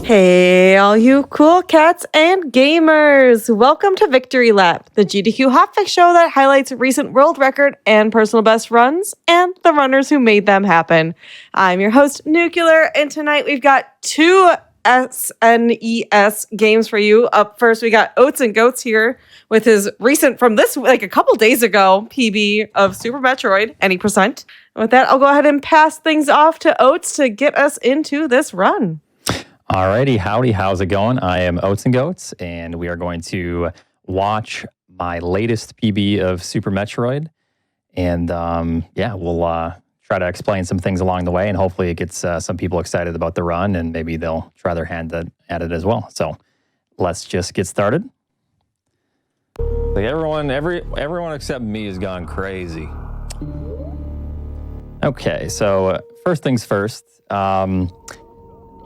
Hey, all you cool cats and gamers! Welcome to Victory Lap, the GDQ hotfix show that highlights recent world record and personal best runs and the runners who made them happen. I'm your host, Nuclear, and tonight we've got two SNES games for you. Up first, we got Oatsngoats here with his recent, from this, like a couple days ago, PB of Super Metroid, any percent. And with that, I'll go ahead and pass things off to Oats to get us into this run. Alrighty, howdy, how's it going? I am Oatsngoats, and we are going to watch my latest PB of Super Metroid. And yeah, we'll try to explain some things along the way, and hopefully it gets some people excited about the run, and maybe they'll try their hand at it as well. So let's just get started. Like everyone except me has gone crazy. Okay, so first things first.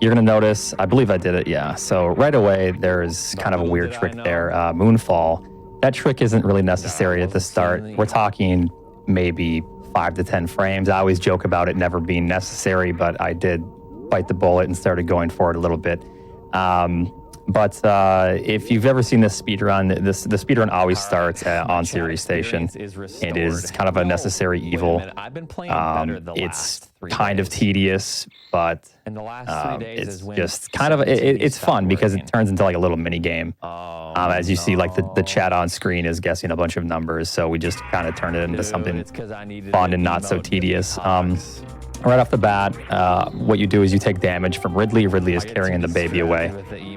You're going to notice, I believe I did it, yeah. So right away, there's kind of a weird trick there, Moonfall. That trick isn't really necessary at the start. We're talking maybe 5 to 10 frames. I always joke about it never being necessary, but I did bite the bullet and started going forward a little bit. But if you've ever seen this speedrun, the speedrun always starts on Series Station. It is kind of a necessary evil. It's kind of tedious, but it's just kind of, it's fun because it turns into like a little mini game. As you see, like the chat on screen is guessing a bunch of numbers, so we just kind of turn it into something fun and not so tedious. Right off the bat, what you do is you take damage from Ridley. Ridley is carrying the baby away.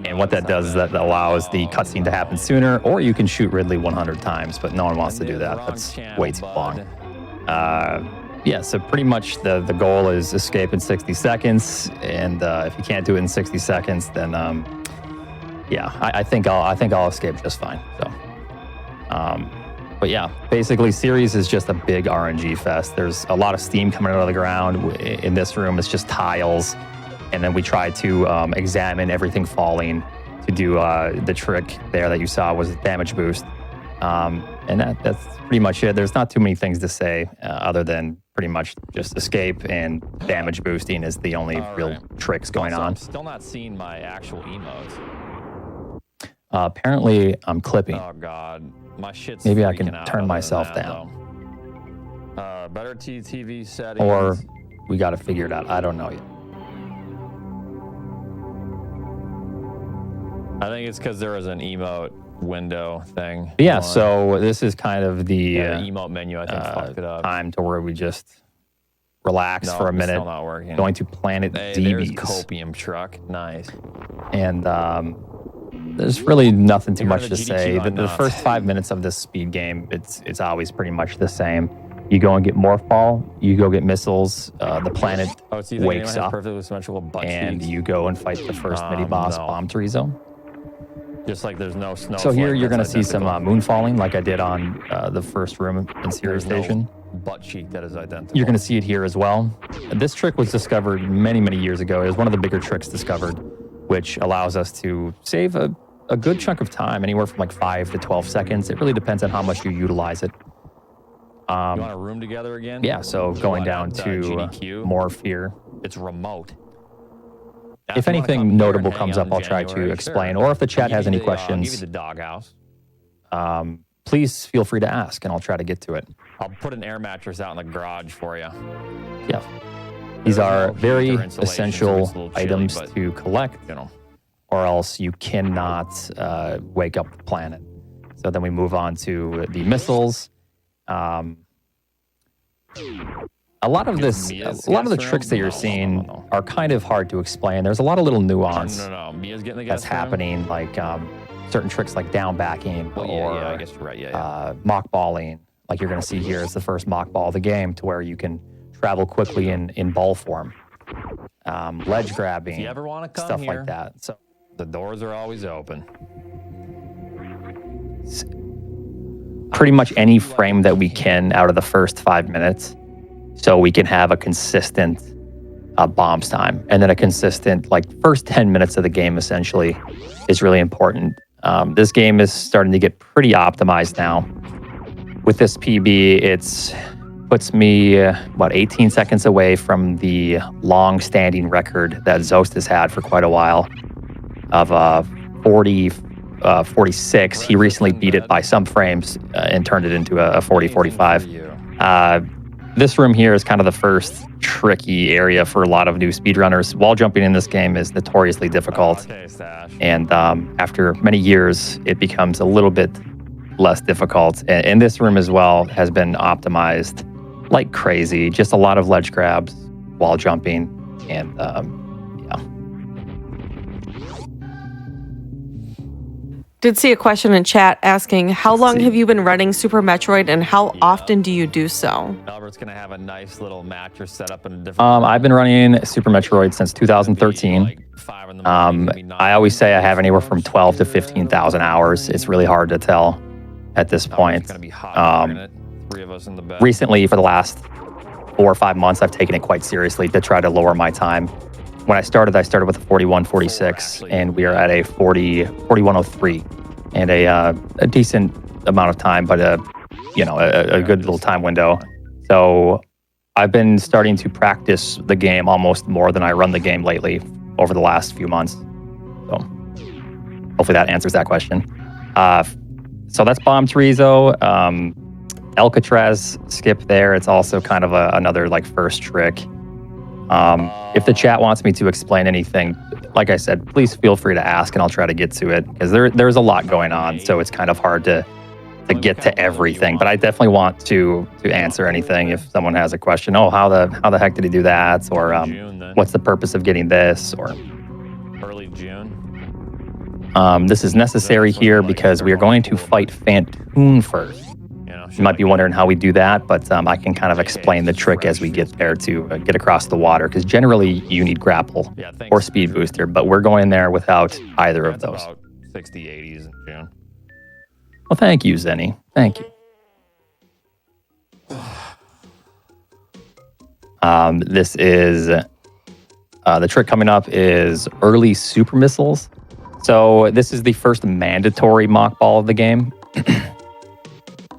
And what that does is that allows the cutscene to happen sooner, or you can shoot Ridley 100 times, but no one wants to do that. That's way too long. Yeah, so pretty much the goal is escape in 60 seconds. And if you can't do it in 60 seconds, then yeah, I think I'll escape just fine. So. But yeah, basically, Series is just a big RNG fest. There's a lot of steam coming out of the ground. In this room, it's just tiles. And then we try to examine everything falling to do the trick there that you saw was damage boost. And that's pretty much it. There's not too many things to say other than pretty much just escape and damage boosting is the only real tricks going on. I'm still not seeing my actual emotes. Apparently, I'm clipping. Oh, God. My shit's maybe I can out turn other myself than that, down. Better TV settings. Or we got to figure it out. I don't know yet. I think it's because there was an emote window thing. Yeah, so this is kind of the emote menu, I think, fucked it up. time to where we just relax for a minute. Still not working. Going to Planet There's DBs. Copium truck. Nice. And there's really nothing too much to GDQ say. The first 5 minutes of this speed game, it's always pretty much the same. You go and get Morph Ball, you go get missiles, the planet wakes up, and you go and fight the first mini-boss, Bomb Tree Zone. Just like there's no snow. So here you're going to see some moon falling like I did on the first room in Series Station. Butt cheek that is identical. You're going to see it here as well. This trick was discovered many, many years ago. It was one of the bigger tricks discovered, which allows us to save a good chunk of time, anywhere from like 5 to 12 seconds. It really depends on how much you utilize it. You want a room together again? Yeah, so going down to GDQ. Morph here. It's remote. If anything notable comes up, I'll try to explain. Or if the chat has any I'll questions, give you the doghouse. please feel free to ask, and I'll try to get to it. I'll put an air mattress out in the garage for you. Yeah. These are very heater insulation, so it's a essential little chilly, items but, to collect, you know, or else you cannot wake up the planet. So then we move on to the missiles. A lot of the tricks that you're seeing are kind of hard to explain. There's a lot of little nuance Mia's getting the that's happening, like certain tricks like down backing or I guess you're right. mock balling, like you're going to see here is the first mock ball of the game, to where you can travel quickly in ball form. Ledge grabbing, If you ever want to come stuff here, like that. So the doors are always open. pretty much any frame that we can out of the first 5 minutes, so we can have a consistent bombs time, and then a consistent like first 10 minutes of the game essentially is really important. This game is starting to get pretty optimized now. With this PB, it's puts me about 18 seconds away from the long-standing record that Zost has had for quite a while. of 46. He recently beat it by some frames and turned it into a 40-45. This room here is kind of the first tricky area for a lot of new speedrunners. Wall jumping in this game is notoriously difficult. And after many years, it becomes a little bit less difficult. And this room as well has been optimized like crazy. Just a lot of ledge grabs, wall jumping, and yeah. Did see a question in chat asking, how long have you been running Super Metroid and how often do you do so? Albert's gonna have a nice little mattress set up in a different. I've been running Super Metroid since 2013. I always say I have anywhere from 12 to 15,000 hours. It's really hard to tell at this point. Recently, for the last 4 or 5 months, I've taken it quite seriously to try to lower my time. When I started with a 41:46, and we are at a 41:03, and a decent amount of time, but a good little time window. So I've been starting to practice the game almost more than I run the game lately over the last few months. So hopefully that answers that question. So that's Bomb Chorizo. Alcatraz skip there. It's also kind of another like first trick. If the chat wants me to explain anything, like I said, please feel free to ask and I'll try to get to it, because there's a lot going on, so it's kind of hard to get to everything. But I definitely want to answer anything if someone has a question. Oh, how the heck did he do that? Or what's the purpose of getting this? Or early June. This is necessary here because we are going to fight Phantoon first. You might be wondering how we do that, but I can kind of explain the trick as we get there to get across the water, because generally you need grapple or speed booster, but we're going there without either of those. About 60, 80s in June. Well, thank you, Zenny. Thank you. This is the trick coming up is early super missiles. So this is the first mandatory mock ball of the game.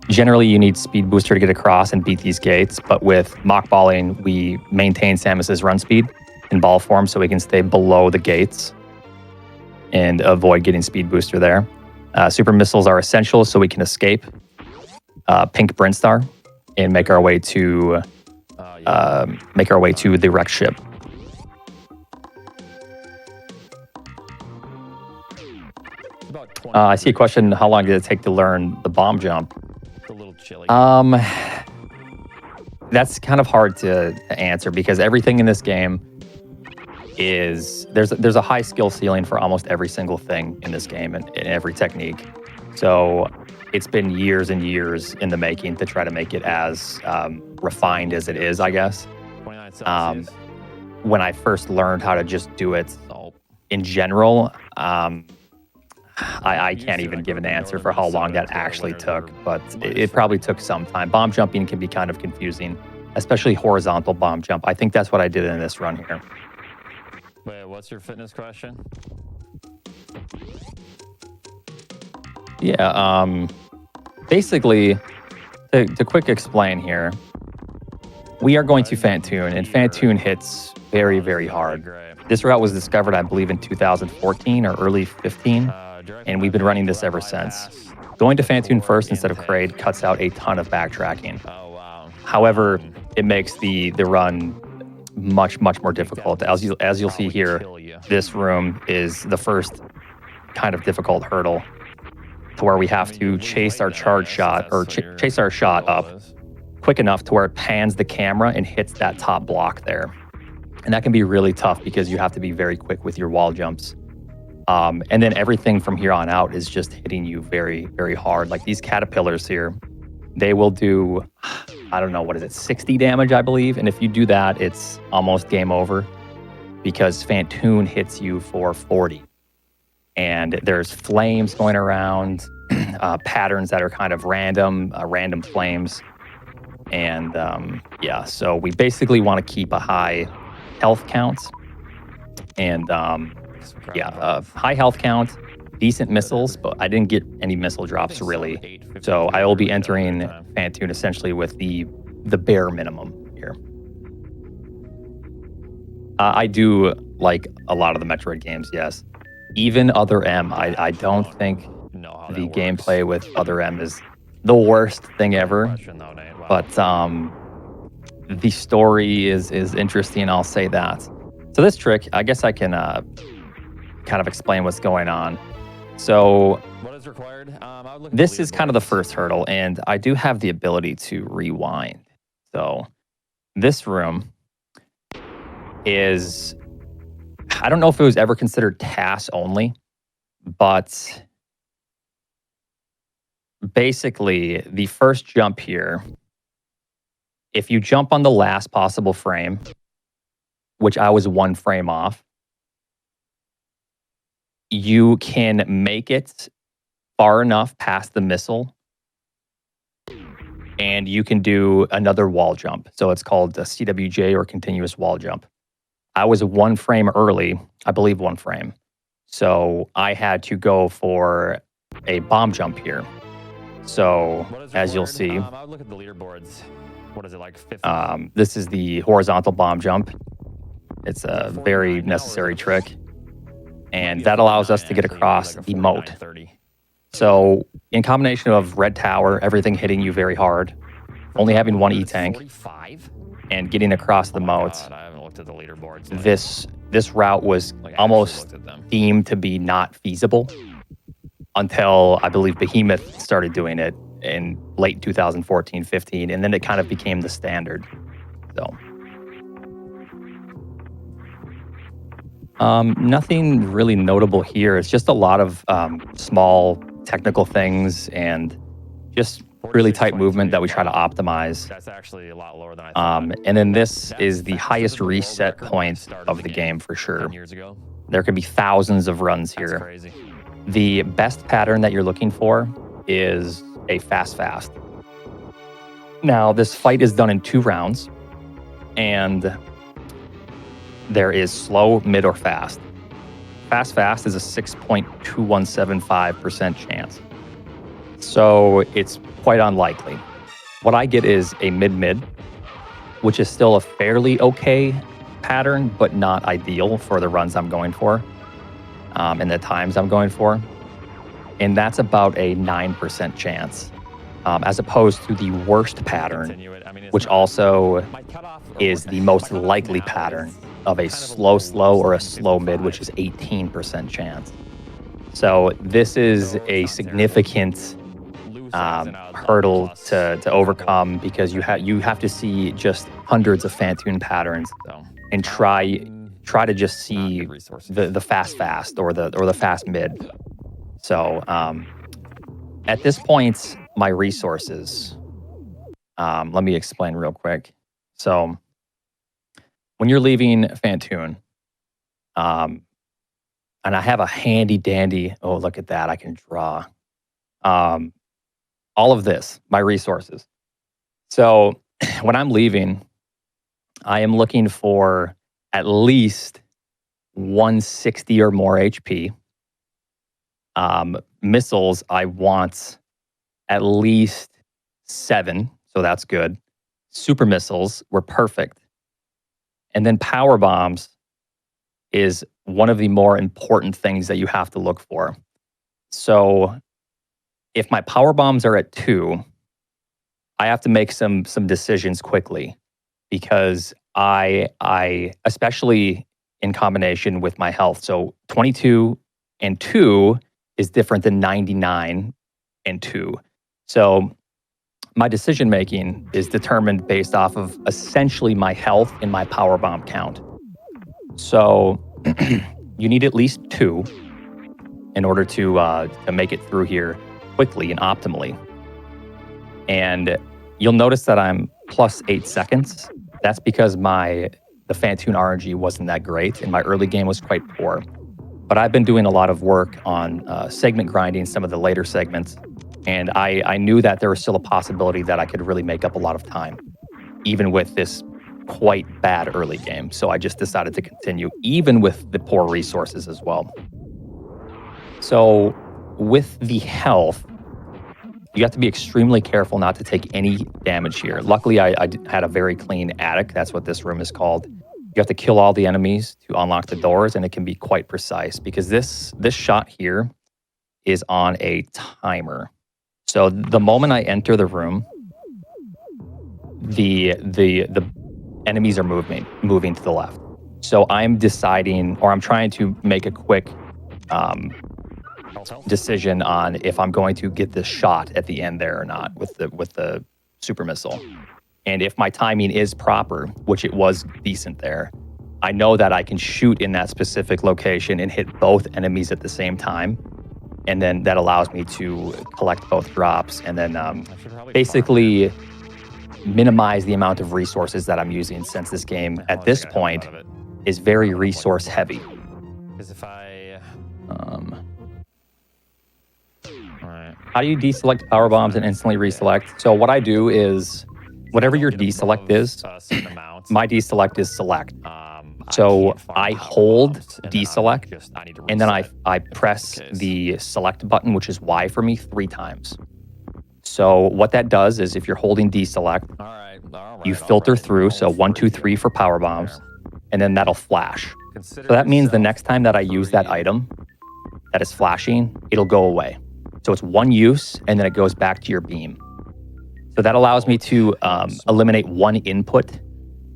Generally, you need speed booster to get across and beat these gates, but with mock balling, we maintain Samus's run speed in ball form so we can stay below the gates and avoid getting speed booster there. Super missiles are essential so we can escape Pink Brinstar and make our way to the wrecked ship. I see a question: how long did it take to learn the bomb jump? It's a little chilly. That's kind of hard to answer because everything in this game is there's a high skill ceiling for almost every single thing in this game and in every technique. So it's been years and years in the making to try to make it as refined as it is, I guess. When I first learned how to just do it in general, I can't even give an answer for how long that actually took, but it probably took some time. Bomb jumping can be kind of confusing, especially horizontal bomb jump. I think that's what I did in this run here. Wait, what's your fitness question? Yeah, basically, to quick explain here, we are going to Phantoon, and Phantoon hits very, very hard. This route was discovered, I believe, in 2014 or early 15, and we've been running this ever since. Going to Phantoon first instead of Kraid cuts out a ton of backtracking. However, it makes the run much, much more difficult. As you'll see here, this room is the first kind of difficult hurdle to where we have to chase our charge shot or chase our shot up quick enough to where it pans the camera and hits that top block there. And that can be really tough because you have to be very quick with your wall jumps. And then everything from here on out is just hitting you very, very hard. Like these caterpillars here, they will do, I don't know, what is it, 60 damage, I believe. And if you do that, it's almost game over because Phantoon hits you for 40. And there's flames going around, patterns that are kind of random flames. And yeah, so we basically want to keep a high health count. And high health count, decent missiles, but I didn't get any missile drops really. So I will be entering Phantoon essentially with the bare minimum here. I do like a lot of the Metroid games, yes. even Other M, I don't think the gameplay with Other M is the worst thing ever. But the story is interesting, I'll say that. So this trick, I guess I can kind of explain what's going on. So What is required? this is kind of the first hurdle, and I do have the ability to rewind. So this room is, I don't know if it was ever considered TAS only, but basically the first jump here, if you jump on the last possible frame, which I was 1 frame off, you can make it far enough past the missile and you can do another wall jump. So it's called a CWJ, or continuous wall jump. I was 1 frame early, I believe 1 frame. So I had to go for a bomb jump here. So as you'll see, I would look at the leaderboards. What is it, like 50? this is the horizontal bomb jump. It's a very necessary trick. And that allows us to get across the moat. So in combination of red tower, everything hitting you very hard, only having 1 E-tank, and getting across the moat, I haven't looked at the leaderboards. this route was almost deemed to be not feasible until I believe Behemoth started doing it in late 2014-15, and then it kind of became the standard. So nothing really notable here. It's just a lot of small technical things and just really tight movement that we try to optimize. That's actually a lot lower than I thought. And then this is the highest reset point of the game for sure. 10 years ago. There could be thousands of runs That's here. crazy. The best pattern that you're looking for is a fast. Now, this fight is done in 2 rounds, and there is slow, mid, or fast. Fast is a 6.2175% chance. So it's quite unlikely. What I get is a mid, which is still a fairly okay pattern, but not ideal for the runs I'm going for and the times I'm going for. And that's about a 9% chance, as opposed to the worst pattern, which also is the most likely pattern of a slow or a slow mid, which is 18% chance. So this is a significant hurdle to overcome, because you have to see just hundreds of Phantoon patterns and try to just see the fast or the fast mid. So at this point, my resources, let me explain real quick. So when you're leaving Phantoon, and I have a handy dandy, oh, look at that, I can draw. All of this, my resources. So when I'm leaving, I am looking for at least 160 or more HP. Missiles, I want at least 7, so that's good. Super missiles were perfect. And then power bombs is one of the more important things that you have to look for. So if my power bombs are at 2, I have to make some decisions quickly, because I especially in combination with my health. So 22 and 2 is different than 99 and 2. So my decision making is determined based off of essentially my health and my power bomb count. So you need at least 2 in order to make it through here quickly and optimally. And you'll notice that I'm plus 8 seconds. That's because the Phantoon RNG wasn't that great, and my early game was quite poor. But I've been doing a lot of work on segment grinding some of the later segments, and I knew that there was still a possibility that I could really make up a lot of time, even with this quite bad early game. So I just decided to continue, even with the poor resources as well. So with the health, you have to be extremely careful not to take any damage here. Luckily, I had a very clean attic. That's what this room is called. You have to kill all the enemies to unlock the doors, and it can be quite precise because this shot here is on a timer. So the moment I enter the room, the enemies are moving to the left. So I'm deciding, or I'm trying to make a quick decision on if I'm going to get this shot at the end there or not with the super missile. And if my timing is proper, which it was decent there, I know that I can shoot in that specific location and hit both enemies at the same time. And then that allows me to collect both drops and then basically minimize the amount of resources that I'm using, since this game at this point is very resource heavy. Because if I... How do you deselect power bombs and instantly reselect? So what I do is, whatever your deselect is, my deselect is select. So I hold deselect, and then I press the select button, which is Y for me, 3 times. So what that does is, if you're holding deselect, you filter through. So 1, 2, 3 for power bombs, and then that'll flash. So that means the next time that I use that item that is flashing, it'll go away. So it's one use, and then it goes back to your beam. So that allows me to eliminate one input.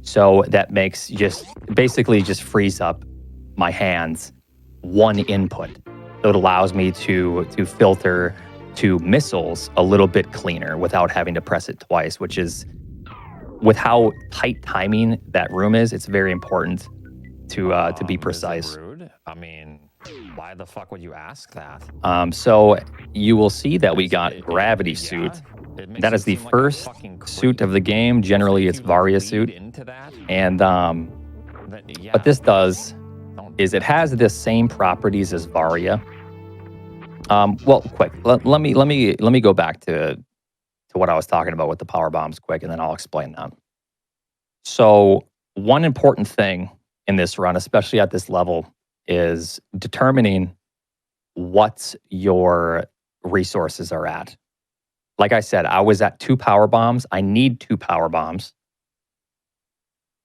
So that makes basically frees up my hands one input. So it allows me to filter to missiles a little bit cleaner without having to press it twice, which is, with how tight timing that room is, it's very important to be precise. Rude? I mean, why the fuck would you ask that? So you will see that we got Gravity Suit. That is the first suit of the game. Generally, it's Varia suit. And what this does is it has the same properties as Varia. Well, quick, let me go back to what I was talking about with the power bombs quick, and then I'll explain that. So one important thing in this run, especially at this level, is determining what your resources are at. Like I said, I was at 2 power bombs. I need 2 power bombs.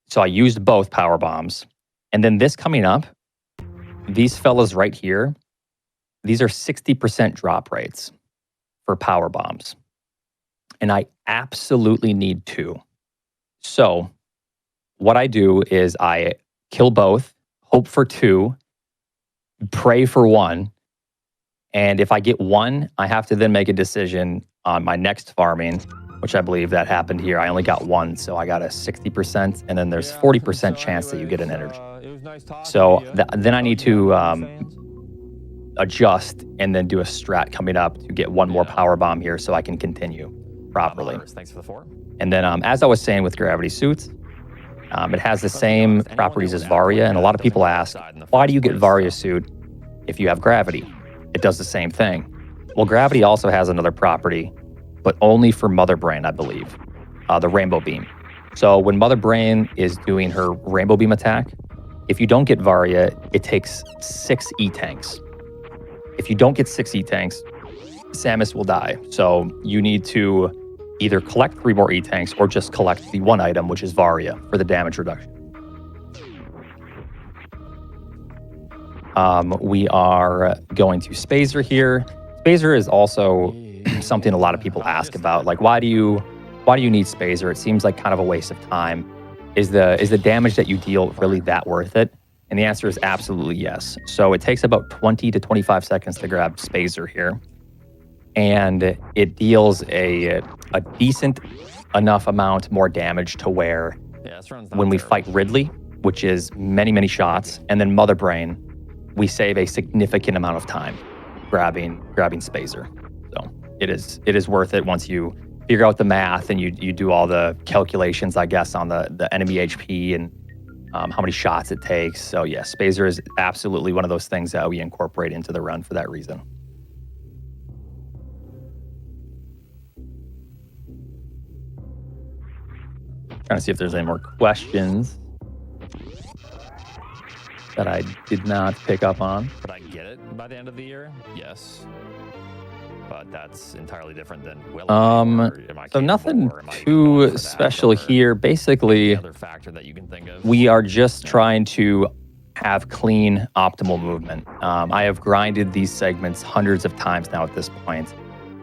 So I used both power bombs. And then this coming up, these fellas right here, these are 60% drop rates for power bombs. And I absolutely need 2. So what I do is I kill both, hope for 2, pray for 1. And if I get 1, I have to then make a decision on my next farming, which I believe that happened here. I only got 1, so I got a 60%, and then there's 40% chance that you get an energy. So then I need to adjust and then do a strat coming up to get 1 more power bomb here so I can continue properly. Thanks for the 4. And then as I was saying with Gravity Suits, it has the same properties as Varia, and a lot of people ask, why do you get Varia Suit if you have Gravity? It does the same thing. Well, Gravity also has another property, but only for Mother Brain, I believe, the Rainbow Beam. So when Mother Brain is doing her Rainbow Beam attack, if you don't get Varia, it takes 6 E-Tanks. If you don't get 6 E-Tanks, Samus will die. So you need to either collect 3 more E-Tanks or just collect the 1 item, which is Varia, for the damage reduction. We are going to Spazer here. Spazer is also something a lot of people ask about. Like, why do you need Spazer? It seems like kind of a waste of time. Is the damage that you deal really that worth it? And the answer is absolutely yes. So it takes about 20 to 25 seconds to grab Spazer here. And it deals a decent enough amount more damage to where when we fight Ridley, which is many, many shots, and then Mother Brain, we save a significant amount of time grabbing Spazer. So it is worth it once you figure out the math and you do all the calculations, I guess, on the enemy HP and how many shots it takes. So yeah, Spazer is absolutely one of those things that we incorporate into the run for that reason. Trying to see if there's any more questions that I did not pick up on. But I get it by the end of the year? Yes. but that's entirely different than will So nothing too special here. Basically, other factor that you can think of. we are just trying to have clean, optimal movement. I have grinded these segments hundreds of times now at this point.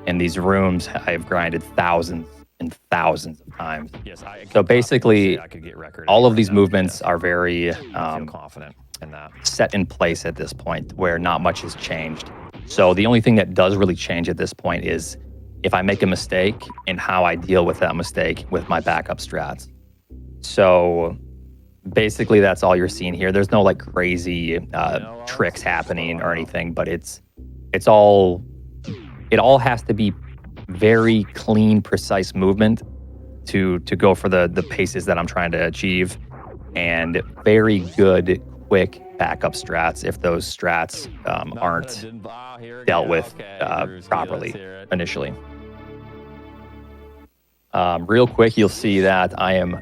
In these rooms, I have grinded thousands and thousands of times. Yes, So basically, I could get record all of right these now. movements are very I feel confident in that. set in place at this point, where not much has changed. So the only thing that does really change at this point is if I make a mistake and how I deal with that mistake with my backup strats. So basically, that's all you're seeing here. There's no like crazy tricks happening or anything, but it all has to be very clean, precise movement to go for the paces that I'm trying to achieve, and very good, quick backup strats if those strats aren't dealt with properly initially. Real quick, you'll see that I am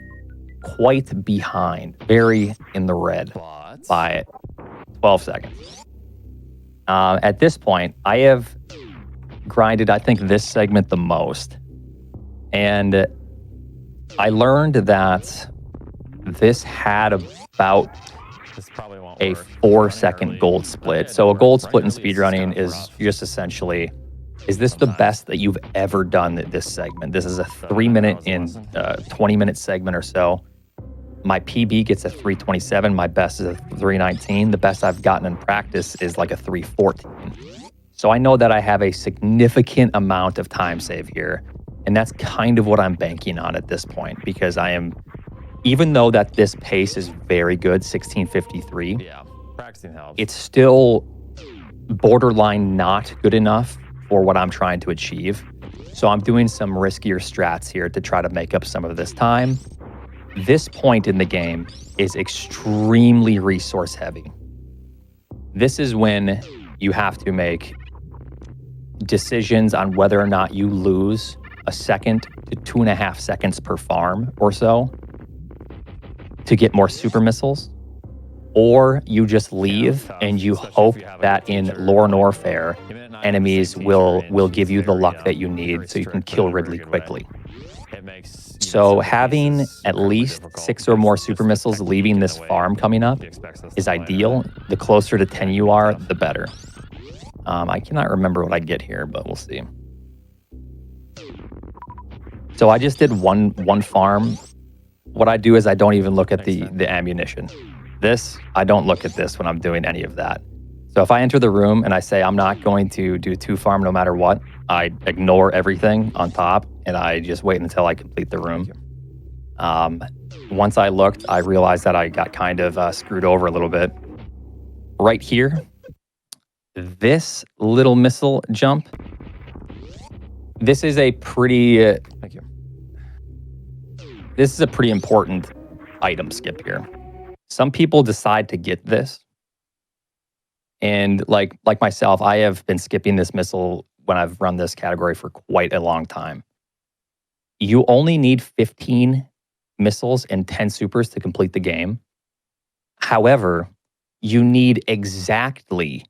quite behind, very in the red by 12 seconds. At this point, I have grinded, I think, this segment the most. And I learned that this had about a 4-second gold split. So a gold split in speedrunning is just essentially, is this the best that you've ever done this segment? This is a 3-minute and 20-minute segment or so. My PB gets a 3:27. My best is a 3:19. The best I've gotten in practice is like a 3:14. So I know that I have a significant amount of time save here. And that's kind of what I'm banking on at this point, because I am, even though that this pace is very good, 16:53, Practicing helps. it's still borderline not good enough for what I'm trying to achieve. So I'm doing some riskier strats here to try to make up some of this time. This point in the game is extremely resource heavy. This is when you have to make decisions on whether or not you lose a second to 2.5 seconds per farm or so to get more super missiles, or you just leave and you hope that in Lore Norfair, enemies will give you the luck that you need so you can kill Ridley quickly. So having at least 6 or more super missiles leaving this farm coming up is ideal. The closer to 10 you are, the better. I cannot remember what I get here, but we'll see. So I just did one farm. What I do is I don't even look at the ammunition. I don't look at this when I'm doing any of that. So if I enter the room and I say I'm not going to do 2 farm no matter what, I ignore everything on top and I just wait until I complete the room. Once I looked, I realized that I got kind of screwed over a little bit. Right here, this little missile jump, this is a pretty... Thank you. This is a pretty important item skip here. Some people decide to get this. And like myself, I have been skipping this missile when I've run this category for quite a long time. You only need 15 missiles and 10 supers to complete the game. However, you need exactly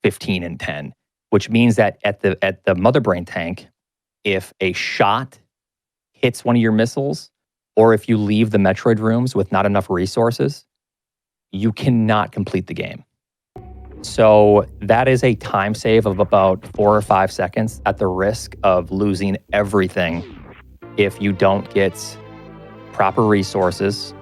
15 and 10, which means that at the Mother Brain tank, if a shot hits one of your missiles, or if you leave the Metroid rooms with not enough resources, you cannot complete the game. So that is a time save of about 4 or 5 seconds at the risk of losing everything if you don't get proper resources,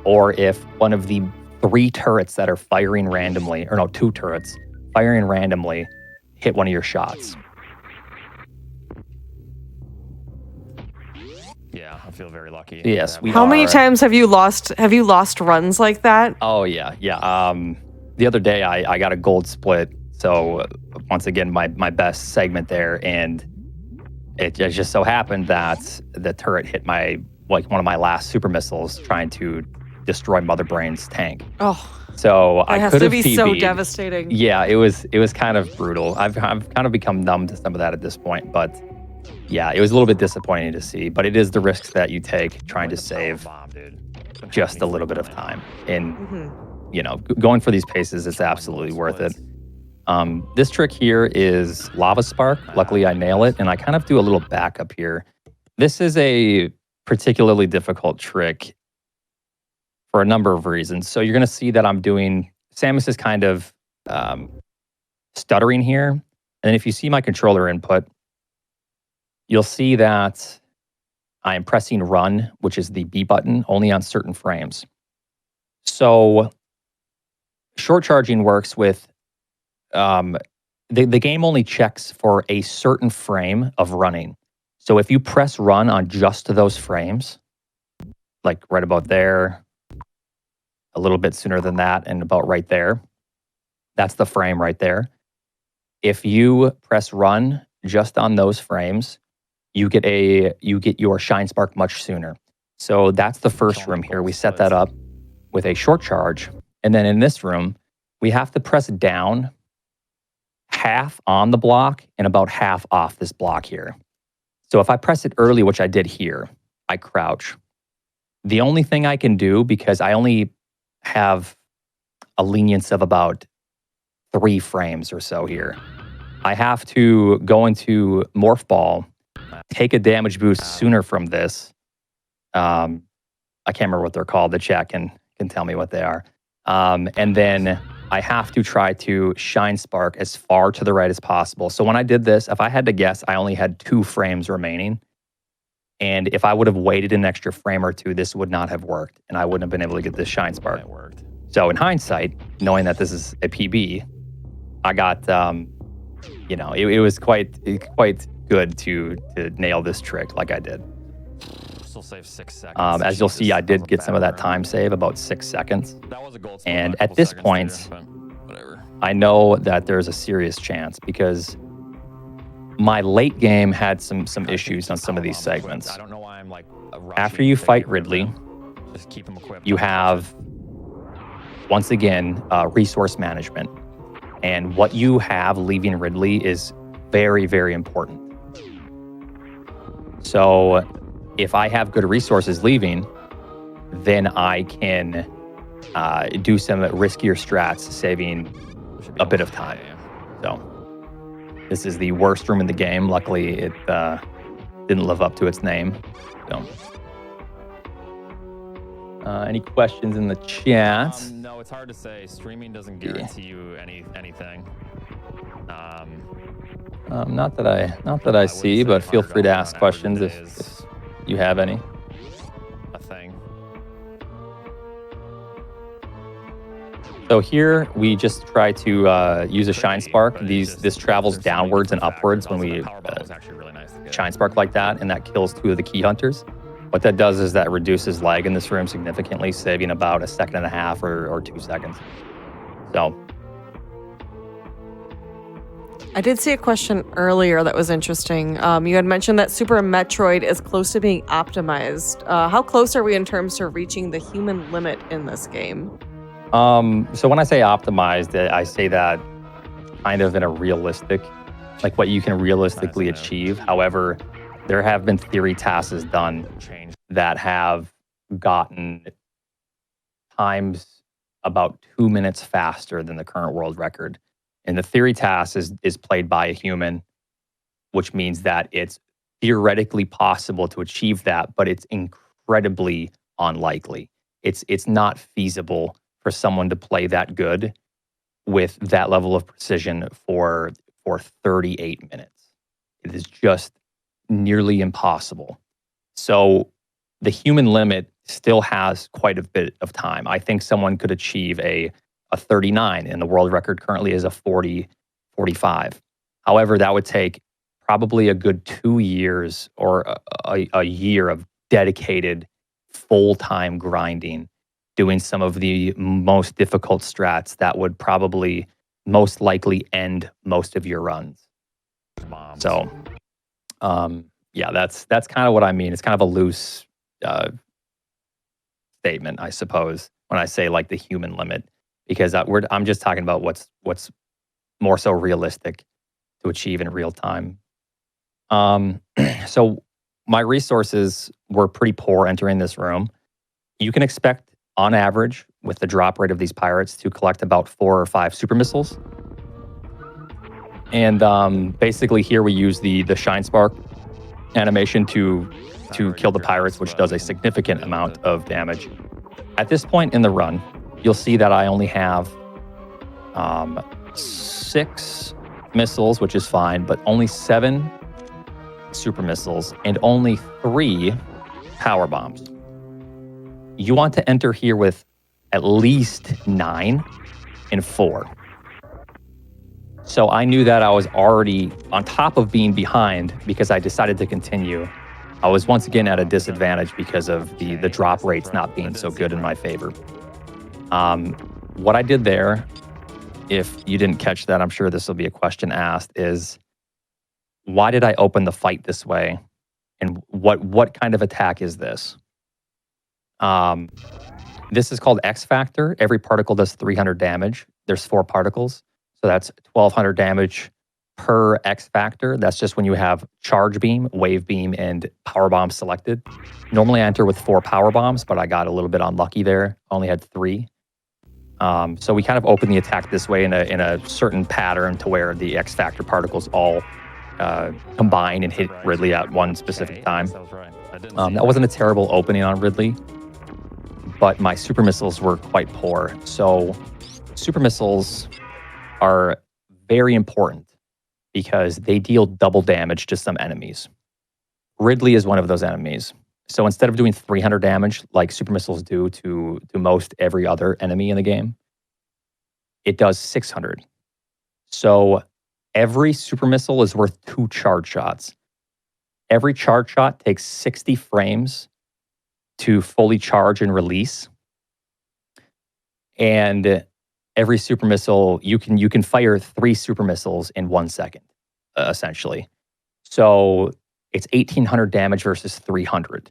or if one of the 3 turrets that are firing randomly, or no, 2 turrets firing randomly hit one of your shots. Yeah, I feel very lucky. Yes, we How many are. times have you lost runs like that? Oh, yeah. The other day, I got a gold split. So, once again, my best segment there. And it just so happened that the turret hit one of my last super missiles trying to destroy Mother Brain's tank. Oh, so I that could has have to be so PB'd. devastating. Yeah, it was kind of brutal. I've kind of become numb to some of that at this point. But yeah, it was a little bit disappointing to see. But it is the risks that you take trying to save just a little bit of time. And, you know, going for these paces is absolutely worth it. This trick here is Lava Spark. Luckily, I nail it, and I kind of do a little backup here. This is a particularly difficult trick for a number of reasons. So you're going to see that I'm doing, Samus is kind of stuttering here. And then if you see my controller input, you'll see that I am pressing run, which is the B button, only on certain frames. So short charging works with, the game only checks for a certain frame of running. So if you press run on just those frames, like right about there, a little bit sooner than that, and about right there, that's the frame right there. If you press run just on those frames, you get your shine spark much sooner. So that's the first room here. We set that up with a short charge. And then in this room, we have to press down half on the block and about half off this block here. So if I press it early, which I did here, I crouch. The only thing I can do, because I only have a lenience of about 3 frames or so here, I have to go into Morph Ball, take a damage boost sooner from this. I can't remember what they're called. The chat can tell me what they are. And then I have to try to shine spark as far to the right as possible. So when I did this, if I had to guess, I only had 2 frames remaining. And if I would have waited an extra frame or 2, this would not have worked. And I wouldn't have been able to get this shine spark. So in hindsight, knowing that this is a PB, I got, it was quite good to nail this trick like I did. Still save 6 seconds. As you'll see, I did get some of that time save, about 6 seconds. That was a gold And at this point, I know that there's a serious chance because my late game had some issues on some of these segments. I don't know why I'm like After you fight Ridley, just keep them equipped. you have, once again, resource management. And what you have leaving Ridley is very, very important. So if I have good resources leaving, then I can do some riskier strats, saving a bit of time. So this is the worst room in the game. Luckily, it didn't live up to its name. So, any questions in the chat? No, it's hard to say. Streaming doesn't guarantee you anything. Not that I see, but feel free to ask questions if you have any. A thing. So here we just try to use a shine spark. This travels downwards and upwards when we shine spark like that, and that kills 2 of the key hunters. What that does is that reduces lag in this room significantly, saving about 1.5 seconds or 2 seconds. So I did see a question earlier that was interesting. You had mentioned that Super Metroid is close to being optimized. How close are we in terms to reaching the human limit in this game? So when I say optimized, I say that kind of in a realistic, like what you can realistically achieve. However, there have been theory tasks done that have gotten times about 2 minutes faster than the current world record. And the theory task is played by a human, which means that it's theoretically possible to achieve that, but it's incredibly unlikely. It's not feasible for someone to play that good with that level of precision for 38 minutes. It is just nearly impossible. So the human limit still has quite a bit of time. I think someone could achieve a 39, and the world record currently is a 45. However, that would take probably a good 2 years or a year of dedicated full-time grinding, doing some of the most difficult strats that would probably most likely end most of your runs. So, yeah, that's kind of what I mean. It's kind of a loose statement, I suppose, when I say like the human limit, because I'm just talking about what's more so realistic to achieve in real time. So my resources were pretty poor entering this room. You can expect, on average, with the drop rate of these pirates, to collect about 4 or 5 super missiles. And basically here we use the Shine Spark animation to kill the pirates, which does a significant amount of damage. At this point in the run, you'll see that I only have 6 missiles, which is fine, but only 7 super missiles and only 3 power bombs. You want to enter here with at least 9 and 4. So I knew that I was already on top of being behind because I decided to continue. I was once again at a disadvantage because of the drop rates not being so good in my favor. What I did there, if you didn't catch that, I'm sure this will be a question asked, is why did I open the fight this way? And what kind of attack is this? This is called X Factor. Every particle does 300 damage. There's 4 particles. So that's 1,200 damage per X Factor. That's just when you have Charge Beam, Wave Beam, and Power Bomb selected. Normally I enter with 4 Power Bombs, but I got a little bit unlucky there. Only had 3. So we kind of open the attack this way in a certain pattern to where the X Factor particles all combine and hit Ridley at one specific time. That wasn't a terrible opening on Ridley, but my super missiles were quite poor. So super missiles are very important because they deal double damage to some enemies. Ridley is one of those enemies. So instead of doing 300 damage like super missiles do to most every other enemy in the game, it does 600. So every super missile is worth 2 charge shots. Every charge shot takes 60 frames to fully charge and release. And every super missile, you can fire 3 super missiles in 1 second, essentially. So it's 1,800 damage versus 300.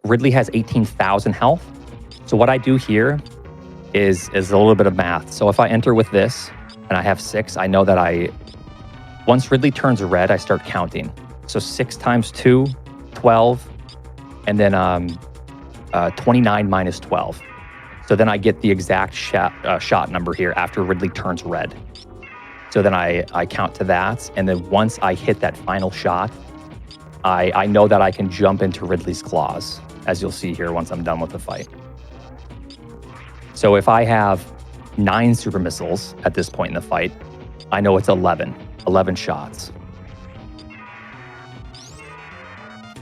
Ridley has 18,000 health. So what I do here is a little bit of math. So if I enter with this and I have 6, I know that once Ridley turns red, I start counting. So 6 times 2, 12, and then 29 minus 12. So then I get the exact shot number here after Ridley turns red. So then I count to that. And then once I hit that final shot, I know that I can jump into Ridley's claws, as you'll see here once I'm done with the fight. So if I have 9 super missiles at this point in the fight, I know it's 11 shots.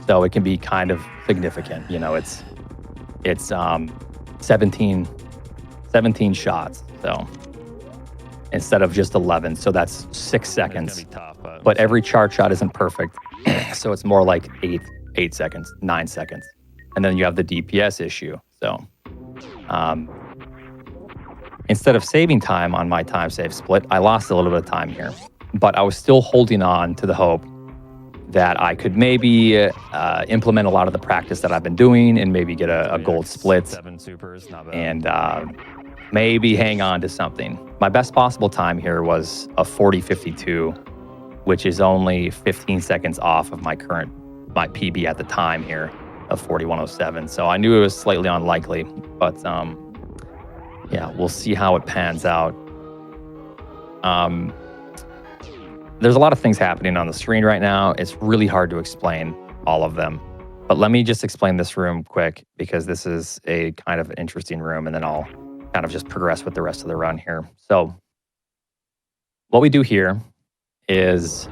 So it can be kind of significant. You know, it's 17 shots. So instead of just 11, so that's 6 seconds. But every charge shot isn't perfect. So it's more like 8 seconds, 9 seconds. And then you have the DPS issue. So instead of saving time on my time save split, I lost a little bit of time here. But I was still holding on to the hope that I could maybe implement a lot of the practice that I've been doing and maybe get a gold split 7 supers, not bad. and maybe hang on to something. My best possible time here was a 40:52, which is only 15 seconds off of my PB at the time here of 41:07. So I knew it was slightly unlikely, but yeah, we'll see how it pans out. There's a lot of things happening on the screen right now. It's really hard to explain all of them. But let me just explain this room quick because this is a kind of interesting room, and then I'll kind of just progress with the rest of the run here. So what we do here is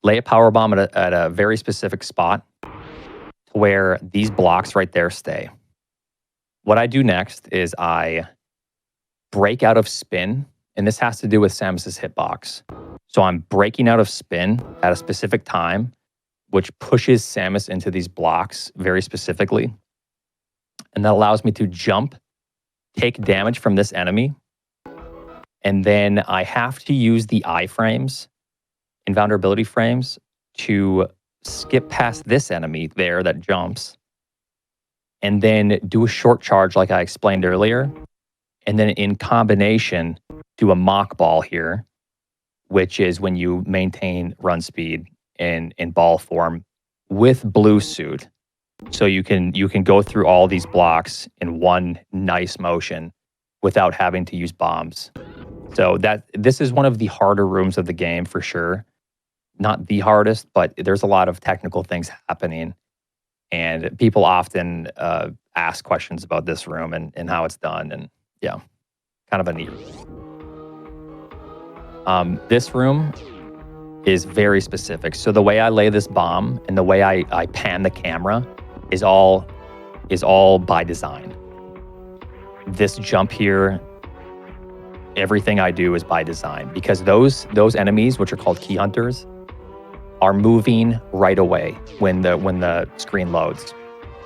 lay a power bomb at a very specific spot to where these blocks right there stay. What I do next is I break out of spin, and this has to do with Samus's hitbox. So I'm breaking out of spin at a specific time, which pushes Samus into these blocks very specifically. And that allows me to jump, take damage from this enemy. And then I have to use the iframes, invulnerability frames, to skip past this enemy there that jumps. And then do a short charge like I explained earlier. And then in combination, do a mock ball here, which is when you maintain run speed in ball form with blue suit. So you can go through all these blocks in one nice motion without having to use bombs. So this is one of the harder rooms of the game for sure. Not the hardest, but there's a lot of technical things happening. And people often ask questions about this room and how it's done. And yeah, kind of a neat room. This room is very specific. So the way I lay this bomb and the way I pan the camera is all by design. This jump here, everything I do is by design because those enemies, which are called key hunters, are moving right away when the screen loads.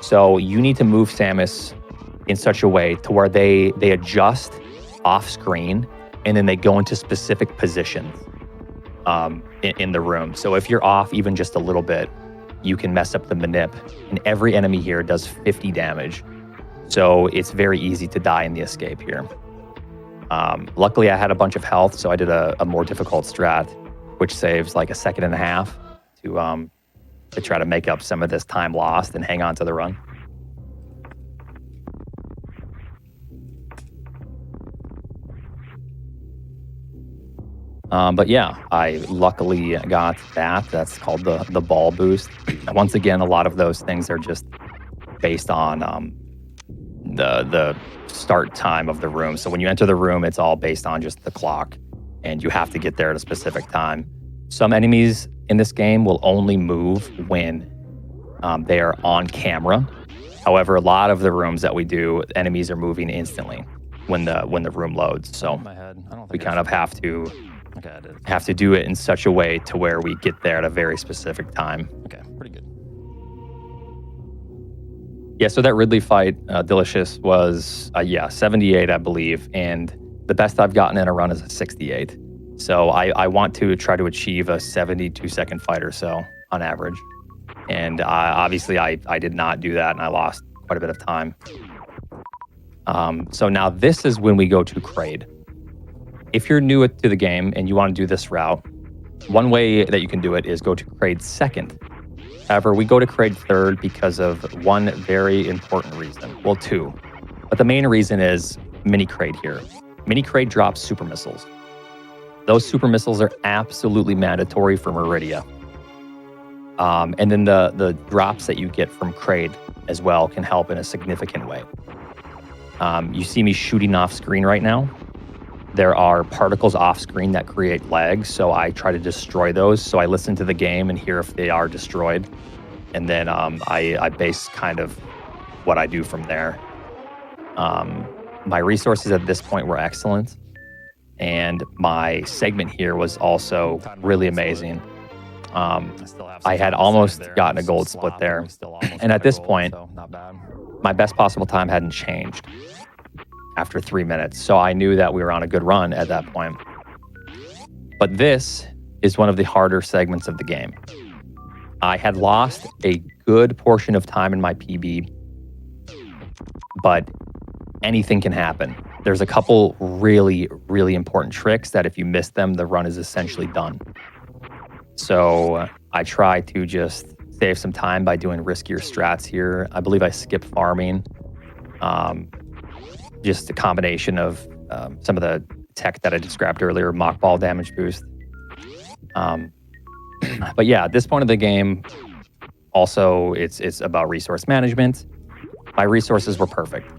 So you need to move Samus in such a way to where they adjust off screen and then they go into specific positions in the room. So if you're off even just a little bit, you can mess up the manip. And every enemy here does 50 damage. So it's very easy to die in the escape here. Luckily, I had a bunch of health, so I did a more difficult strat, which saves like a second and a half to try to make up some of this time lost and hang on to the run. But yeah, I luckily got that. That's called the ball boost. Once again, a lot of those things are just based on the start time of the room. So when you enter the room, it's all based on just the clock, and you have to get there at a specific time. Some enemies in this game will only move when they are on camera. However, a lot of the rooms that we do, enemies are moving instantly when the room loads. So we kind of have to do it in such a way to where we get there at a very specific time. Okay, pretty good. Yeah, so that Ridley fight, Delicious, was 78, I believe, and the best I've gotten in a run is a 68. So I want to try to achieve a 72-second fight or so on average. And obviously I did not do that, and I lost quite a bit of time. So now this is when we go to Kraid. If you're new to the game and you want to do this route, one way that you can do it is go to Kraid second. However, we go to Kraid third because of one very important reason. Well, two. But the main reason is Mini Kraid here. Mini Kraid drops super missiles. Those super missiles are absolutely mandatory for Meridia. And then the drops that you get from Kraid as well can help in a significant way. You see me shooting off screen right now. There are particles off screen that create lag, so I try to destroy those. So I listen to the game and hear if they are destroyed. And then I base kind of what I do from there. My resources at this point were excellent. And my segment here was also really amazing. I had almost gotten a gold split there. And at this point, my best possible time hadn't changed after 3 minutes. So I knew that we were on a good run at that point. But this is one of the harder segments of the game. I had lost a good portion of time in my PB, but anything can happen. There's a couple really, really important tricks that if you miss them, the run is essentially done. So I try to just save some time by doing riskier strats here. I believe I skip farming. Just a combination of some of the tech that I described earlier, mock ball damage boost. But yeah, at this point of the game, also it's about resource management. My resources were perfect.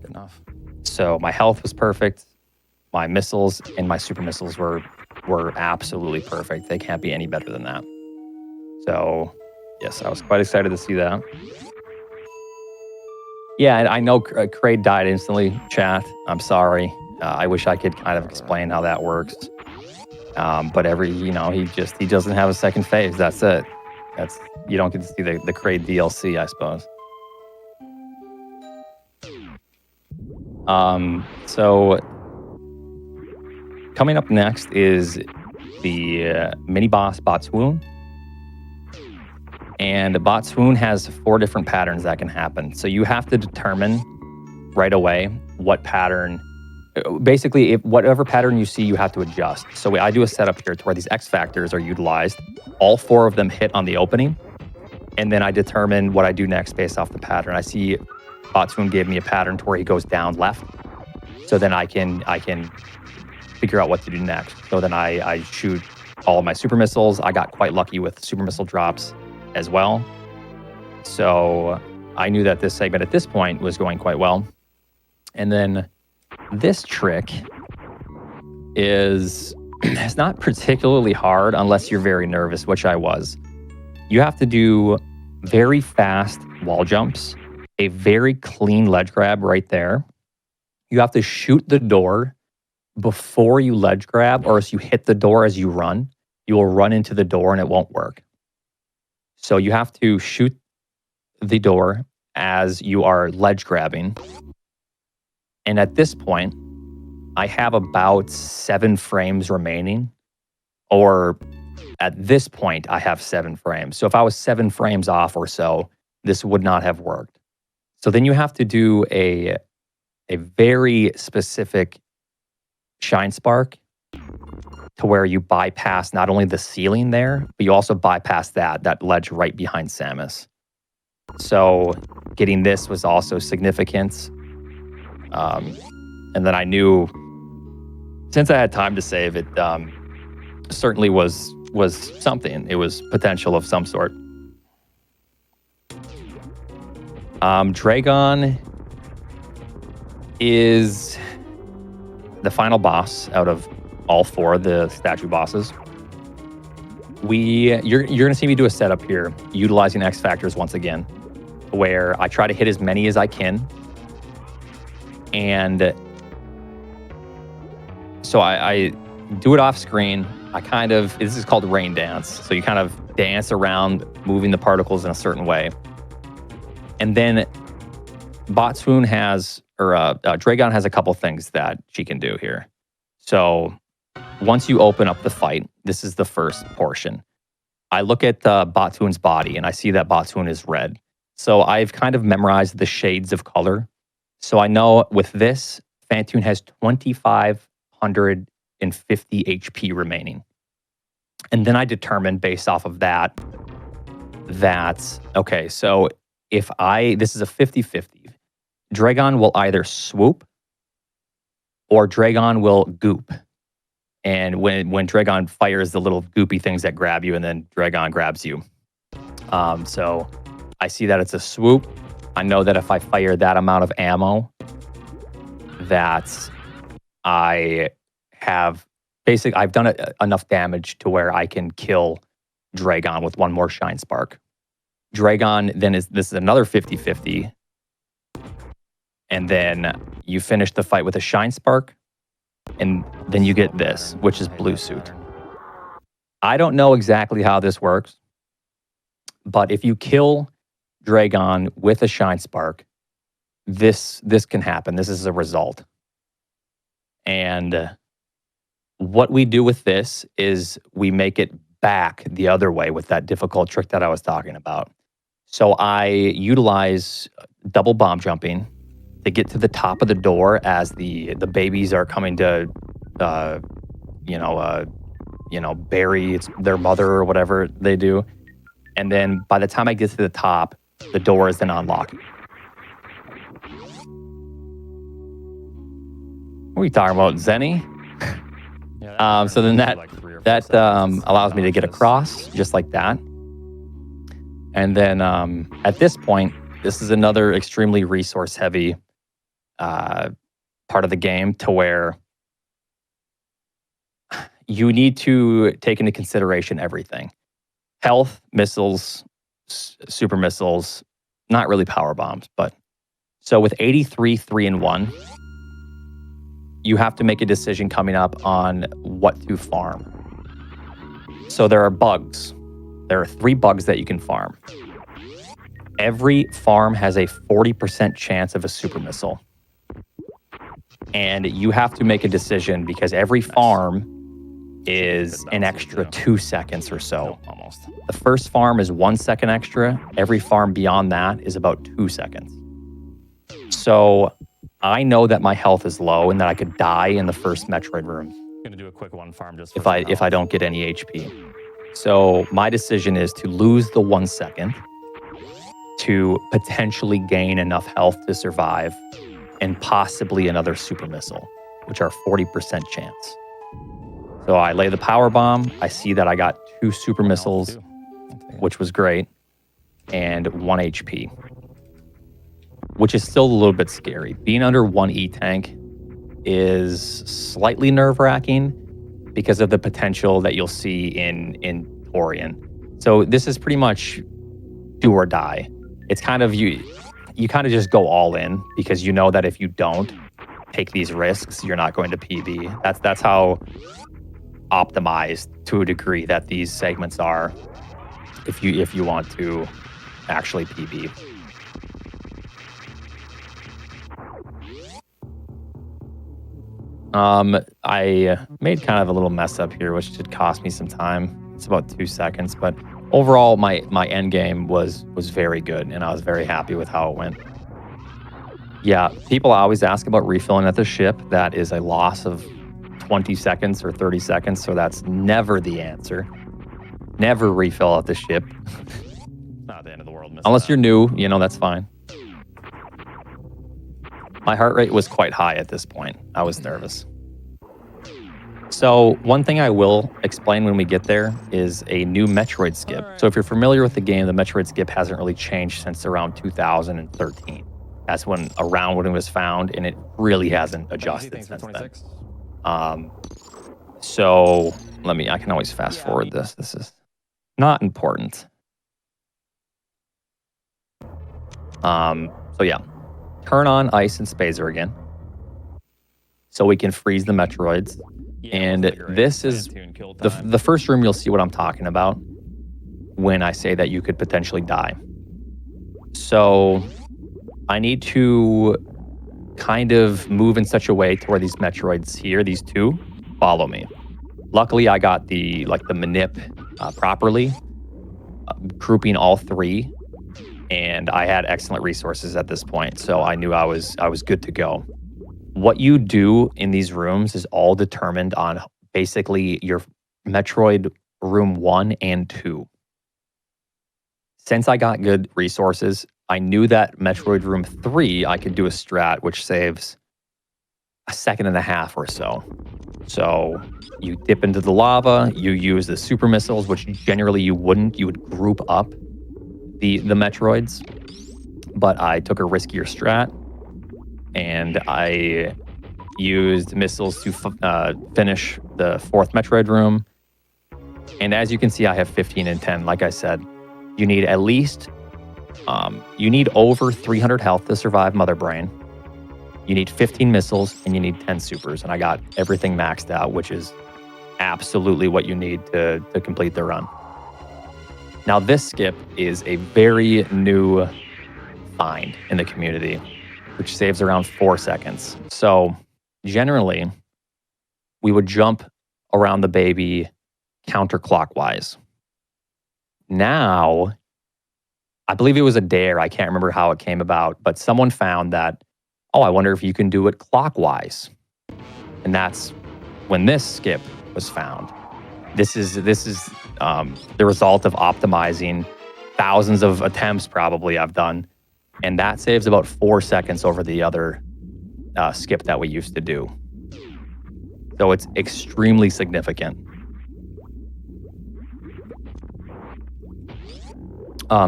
Good enough. So my health was perfect. My missiles and my super missiles were absolutely perfect. They can't be any better than that. So yes, I was quite excited to see that. Yeah, and I know Kraid died instantly, chat. I'm sorry. I wish I could kind of explain how that works. But he doesn't have a second phase. That's it. You don't get to see the Kraid DLC, I suppose. So coming up next is the mini boss Botswoon. And Botswoon has 4 different patterns that can happen. So you have to determine right away what pattern, basically whatever pattern you see, you have to adjust. So I do a setup here to where these X factors are utilized. All 4 of them hit on the opening. And then I determine what I do next based off the pattern. I see Botswoon gave me a pattern to where he goes down left. So then I can figure out what to do next. So then I shoot all of my super missiles. I got quite lucky with super missile drops as well. So I knew that this segment at this point was going quite well. And then this trick is it's not particularly hard unless you're very nervous, which I was. You have to do very fast wall jumps, a very clean ledge grab right there. You have to shoot the door before you ledge grab, or else you hit the door as you run. You will run into the door and it won't work. So you have to shoot the door as you are ledge grabbing. And at this point, I have about 7 frames remaining, or at this point, I have 7 frames. So if I was 7 frames off or so, this would not have worked. So then you have to do a very specific shine spark to where you bypass not only the ceiling there, but you also bypass that ledge right behind Samus. So getting this was also significant. And then I knew, since I had time to save, it certainly was something. It was potential of some sort. Dragon is the final boss out of all 4 of the statue bosses. You're going to see me do a setup here, utilizing X factors once again, where I try to hit as many as I can. And so I do it off screen. This is called rain dance. So you kind of dance around, moving the particles in a certain way. And then Dragon has a couple things that she can do here. So once you open up the fight, this is the first portion. I look at Batoon's body and I see that Batoon is red. So I've kind of memorized the shades of color. So I know with this, Phantoon has 2,550 HP remaining. And then I determined based off of that, okay, so this is a 50-50. Dragon will either swoop or Dragon will goop. And when Dragon fires the little goopy things that grab you, and then Dragon grabs you. So I see that it's a swoop. I know that if I fire that amount of ammo, that I've done enough damage to where I can kill Dragon with one more shine spark. Dragon this is another 50-50. And then you finish the fight with a shine spark, and then you get this, which is blue suit. I don't know exactly how this works, but if you kill Dragon with a shine spark, this can happen. This is a result. And what we do with this is we make it back the other way with that difficult trick that I was talking about. So I utilize double bomb jumping to get to the top of the door as the babies are coming to, bury their mother or whatever they do. And then by the time I get to the top, the door is then unlocked. What are you talking about, Zenny? So then that allows me to get across just like that. And then at this point, this is another extremely resource heavy part of the game, to where you need to take into consideration everything. Health, missiles, super missiles, not really power bombs, but so with 83, 3, and 1, you have to make a decision coming up on what to farm. So there are bugs. There are 3 bugs that you can farm. Every farm has a 40% chance of a super missile. And you have to make a decision because every farm is an extra 2 seconds or so. Almost. The first farm is 1 second extra. Every farm beyond that is about 2 seconds. So I know that my health is low and that I could die in the first Metroid room. I'm gonna do a quick one farm just if I don't get any HP. So my decision is to lose the 1 second to potentially gain enough health to survive, and possibly another super missile, which are 40% chance. So I lay the power bomb. I see that I got 2 super missiles, which was great, and 1 HP, which is still a little bit scary. Being under 1 E-tank is slightly nerve-wracking because of the potential that you'll see in Torian. So this is pretty much do or die. It's kind of you kind of just go all in because you know that if you don't take these risks, you're not going to PB. That's how optimized to a degree that these segments are if you want to actually PB. I made kind of a little mess up here, which did cost me some time. It's about 2 seconds, but overall, my end game was very good, and I was very happy with how it went. Yeah, people always ask about refilling at the ship. That is a loss of 20 seconds or 30 seconds, so that's never the answer. Never refill at the ship. Not the end of the world. Unless you're new, you know, that's fine. My heart rate was quite high at this point. I was nervous. So one thing I will explain when we get there is a new Metroid skip. So if you're familiar with the game, the Metroid skip hasn't really changed since around 2013. That's when it was found, and it really hasn't adjusted since then. So I can always fast forward this. This is not important. So yeah, turn on Ice and Spazer again, so we can freeze the Metroids. And this is the first room you'll see what I'm talking about when I say that you could potentially die. So I need to kind of move in such a way to where these Metroids here, these 2, follow me. Luckily, I got the manip properly, grouping all 3, and I had excellent resources at this point, so I knew I was good to go. What you do in these rooms is all determined on basically your Metroid room 1 and 2. Since I got good resources, I knew that Metroid room 3, I could do a strat which saves a second and a half or so. So you dip into the lava, you use the super missiles, which generally you wouldn't. You would group up the Metroids. But I took a riskier strat, and I used missiles to finish the 4th Metroid room. And as you can see, I have 15 and 10. Like I said, you need at least, you need over 300 health to survive Mother Brain. You need 15 missiles, and you need 10 supers. And I got everything maxed out, which is absolutely what you need to complete the run. Now, this skip is a very new find in the community, which saves around 4 seconds. So generally, we would jump around the baby counterclockwise. Now, I believe it was a dare. I can't remember how it came about, but someone found that, I wonder if you can do it clockwise. And that's when this skip was found. This is the result of optimizing thousands of attempts probably I've done. And that saves about 4 seconds over the other skip that we used to do. So it's extremely significant.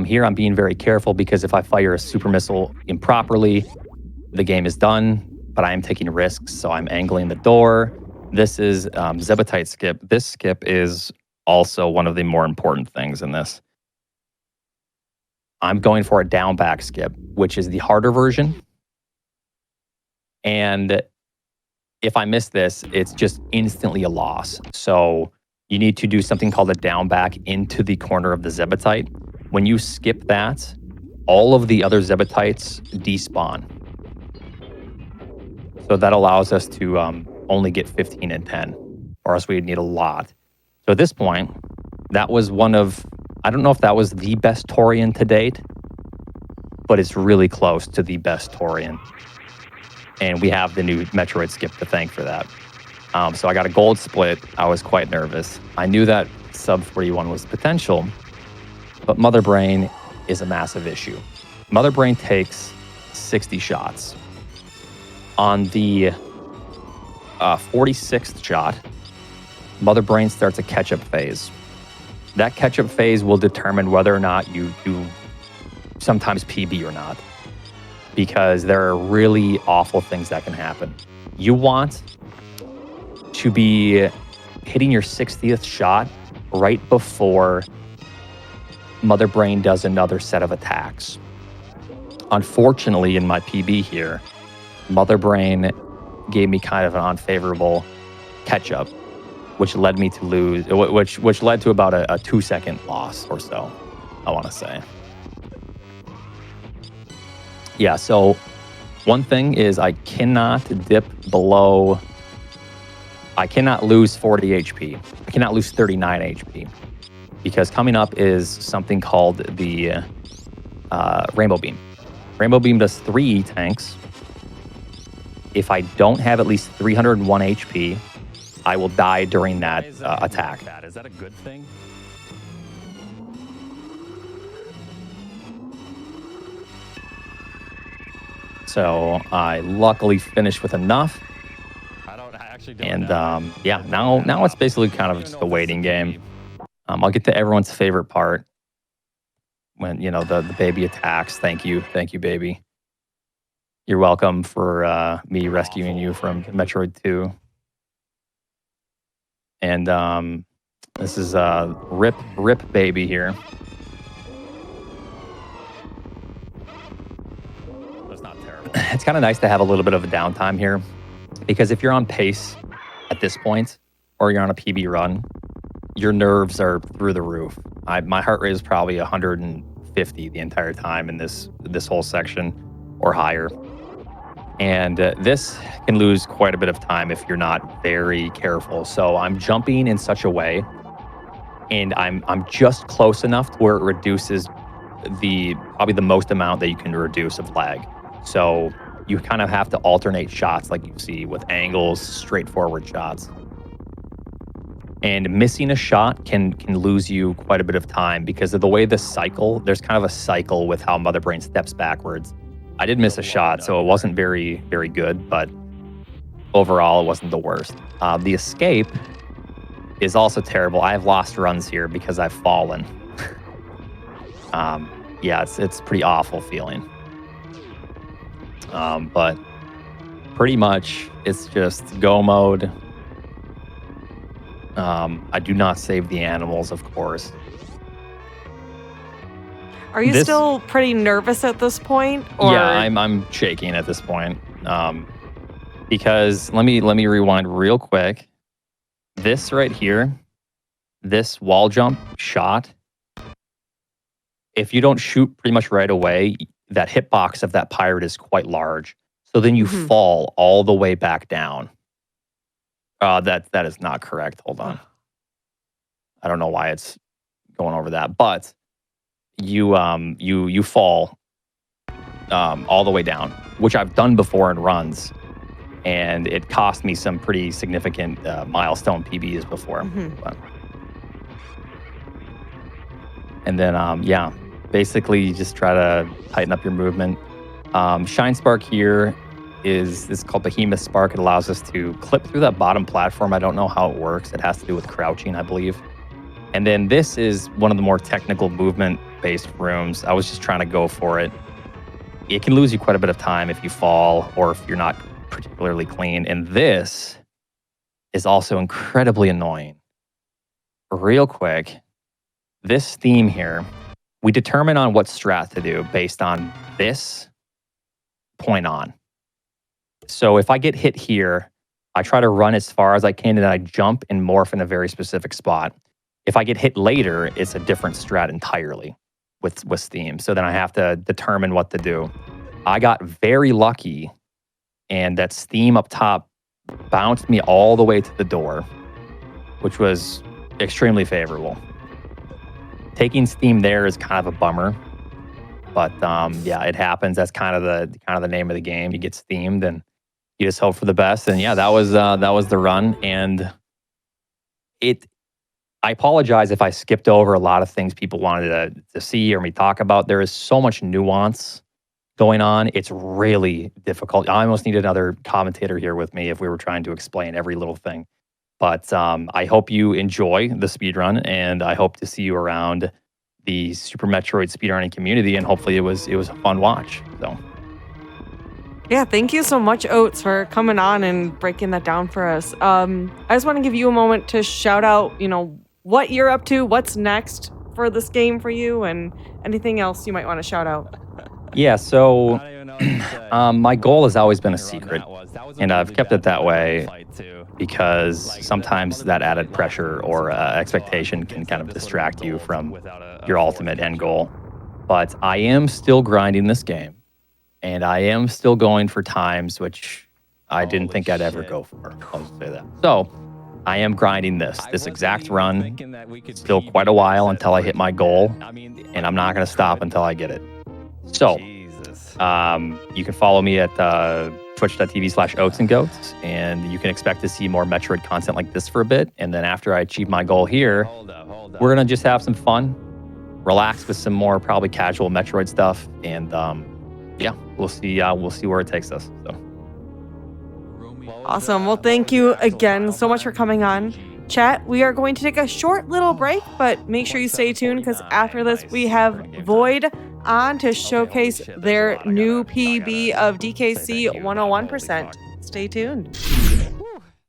Here I'm being very careful because if I fire a super missile improperly, the game is done, but I am taking risks, so I'm angling the door. This is Zebetite skip. This skip is also one of the more important things in this. I'm going for a down back skip, which is the harder version. And if I miss this, it's just instantly a loss. So you need to do something called a down back into the corner of the Zebetite. When you skip that, all of the other Zebetites despawn. So that allows us to only get 15 and 10, or else we'd need a lot. So at this point, that was one of, I don't know if that was the best Torian to date, but it's really close to the best Torian. And we have the new Metroid skip to thank for that. So I got a gold split. I was quite nervous. I knew that sub 41 was potential, but Mother Brain is a massive issue. Mother Brain takes 60 shots. On the 46th shot, Mother Brain starts a catch-up phase. That catch-up phase will determine whether or not you do sometimes PB or not, because there are really awful things that can happen. You want to be hitting your 60th shot right before Mother Brain does another set of attacks. Unfortunately, in my PB here, Mother Brain gave me kind of an unfavorable catch-up, which led me to lose, which led to about a 2-second loss or so, I want to say. Yeah, so one thing is I cannot dip below, I cannot lose 40 HP. I cannot lose 39 HP, because coming up is something called the Rainbow Beam. Rainbow Beam does 3 tanks. If I don't have at least 301 HP, I will die during that attack. Is that a good thing? So I luckily finished with enough. I actually don't And know. yeah, now it's basically kind of just a waiting game. I'll get to everyone's favorite part when, you know, the baby attacks. Thank you, baby. You're welcome for me rescuing you from Metroid 2. And this is Rip Baby here. That's not terrible. It's kind of nice to have a little bit of a downtime here, because if you're on pace at this point, or you're on a PB run, your nerves are through the roof. My heart rate is probably 150 the entire time in this whole section, or higher. And this can lose quite a bit of time if you're not very careful. So I'm jumping in such a way, and I'm just close enough to where it reduces probably the most amount that you can reduce of lag. So you kind of have to alternate shots like you see with angles, straightforward shots. And missing a shot can lose you quite a bit of time because of the way the cycle, there's kind of a cycle with how Mother Brain steps backwards. I did miss a shot, so it wasn't very, very good, but overall it wasn't the worst. The escape is also terrible. I have lost runs here because I've fallen. Yeah, it's pretty awful feeling. But pretty much it's just go mode. I do not save the animals, of course. Are you still pretty nervous at this point? Or? Yeah, I'm shaking at this point. Because let me rewind real quick. This right here, this wall jump shot, if you don't shoot pretty much right away, that hitbox of that pirate is quite large. So then you fall all the way back down. That is not correct. Hold on. I don't know why it's going over that, but you fall all the way down, which I've done before in runs, and it cost me some pretty significant milestone PBs before. But. And then yeah, basically you just try to tighten up your movement. Shine Spark here is called Behemoth Spark. It allows us to clip through that bottom platform. I don't know how it works. It has to do with crouching, I believe. And then this is one of the more technical movement-based rooms. I was just trying to go for it. It can lose you quite a bit of time if you fall or if you're not particularly clean. And this is also incredibly annoying. Real quick, this theme here, we determine on what strat to do based on this point on. So if I get hit here, I try to run as far as I can, and then I jump and morph in a very specific spot. If I get hit later, it's a different strat entirely with Steam. So then I have to determine what to do. I got very lucky, and that Steam up top bounced me all the way to the door, which was extremely favorable. Taking Steam there is kind of a bummer, but yeah, it happens. That's kind of the name of the game. You get steamed, and you just hope for the best. And yeah, that was the run. And I apologize if I skipped over a lot of things people wanted to see or me talk about. There is so much nuance going on. It's really difficult. I almost need another commentator here with me if we were trying to explain every little thing. But I hope you enjoy the speedrun, and I hope to see you around the Super Metroid speedrunning community, and hopefully it was a fun watch. So Yeah, thank you so much, Oats, for coming on and breaking that down for us. I just want to give you a moment to shout out, what you're up to, what's next for this game for you, and anything else you might want to shout out. yeah, so my goal has always been a secret, and I've kept it that way because sometimes that added pressure or expectation can kind of distract you from your ultimate end goal. But I am still grinding this game, and I am still going for times which I didn't think I'd ever go for. I'll just say that. So I am grinding this exact run. Still quite a while until I hit my goal, and I'm not going to stop until I get it. So you can follow me at twitch.tv/Oatsngoats, and you can expect to see more Metroid content like this for a bit. And then after I achieve my goal here, we're going to just have some fun, relax with some more probably casual Metroid stuff, and yeah, we'll see where it takes us. So. Awesome. Well, thank you again so much for coming on. Chat, we are going to take a short little break, but make sure you stay tuned because after this, we have Void on to showcase their new PB of DKC 101%. Stay tuned.